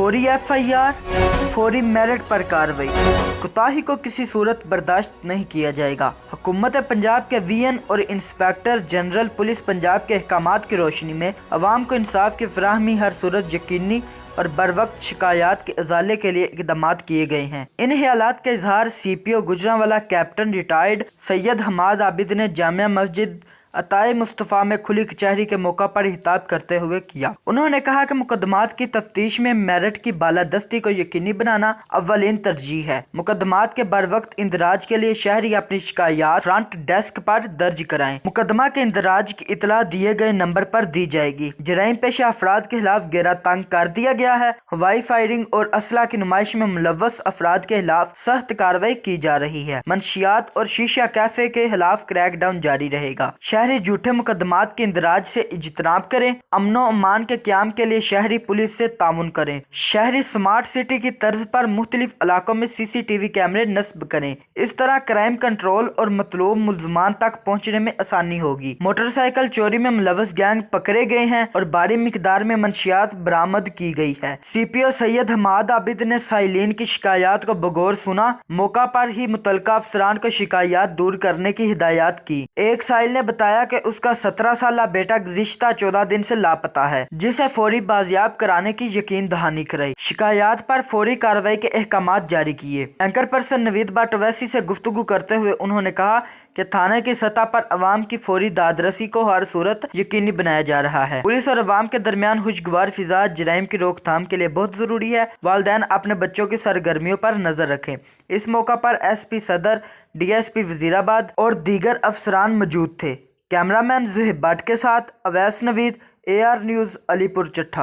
فوری FIR، فوری میرٹ پر کارروائی، کوتاہی کو کسی صورت برداشت نہیں کیا جائے گا۔ حکومت پنجاب کے VN اور انسپکٹر جنرل پولیس پنجاب کے احکامات کی روشنی میں عوام کو انصاف کی فراہمی ہر صورت یقینی اور بروقت شکایات کے ازالے کے لیے اقدامات کیے گئے ہیں۔ ان خیالات کا اظہار CPO گوجرانوالہ کیپٹن ریٹائرڈ سید حماد عابد نے جامع مسجد عطائے مصطفیٰ میں کھلی کچہری کے موقع پر خطاب کرتے ہوئے کیا۔ انہوں نے کہا کہ مقدمات کی تفتیش میں میرٹ کی بالادستی کو یقینی بنانا اولین ترجیح ہے۔ مقدمات کے بروقت اندراج کے لیے شہری اپنی شکایات فرنٹ ڈیسک پر درج کرائیں۔ مقدمہ کے اندراج کی اطلاع دیے گئے نمبر پر دی جائے گی۔ جرائم پیشہ افراد کے خلاف گھیرا تنگ کر دیا گیا ہے۔ ہوائی فائرنگ اور اسلحہ کی نمائش میں ملوث افراد کے خلاف سخت کارروائی کی جا رہی ہے۔ منشیات اور شیشہ کیفے کے خلاف کریک ڈاؤن جاری رہے گا۔ شہری جھوٹے مقدمات کے اندراج سے اجتناب کریں۔ امن و امان کے قیام کے لیے شہری پولیس سے تعاون کریں۔ شہری سمارٹ سٹی کی طرز پر مختلف علاقوں میں CCTV کیمرے نصب کریں۔ اس طرح کرائم کنٹرول اور مطلوب ملزمان تک پہنچنے میں آسانی ہوگی۔ موٹر سائیکل چوری میں ملوث گینگ پکڑے گئے ہیں اور بڑی مقدار میں منشیات برآمد کی گئی ہے۔ CPO سید حماد عابد نے سائلین کی شکایات کو بغور سنا۔ موقع پر ہی متعلقہ افسران کو شکایات دور کرنے کی ہدایات کی۔ ایک سائل نے بتایا کہ اس کا 17 سالہ بیٹا گزشتہ 14 دن سے لاپتہ ہے، جسے فوری بازیاب کرانے کی یقین دہانی کرائی۔ شکایات پر فوری کارروائی کے احکامات جاری کیے۔ Anchor person Naveed but Owaisi سے گفتگو کرتے ہوئے انہوں نے کہا کہ تھانے کی سطح پر عوام کی فوری داد رسی کو ہر صورت یقینی بنایا جا رہا ہے۔ پولیس اور عوام کے درمیان خوشگوار فضا جرائم کی روک تھام کے لیے بہت ضروری ہے۔ والدین اپنے بچوں کی سرگرمیوں پر نظر رکھیں۔ اس موقع پر SP صدر، DSP وزیرآباد اور دیگر افسران موجود تھے۔ کیمرہ مین زہیب بٹ کے ساتھ اویس نوید، AR نیوز، علی پور چٹھا۔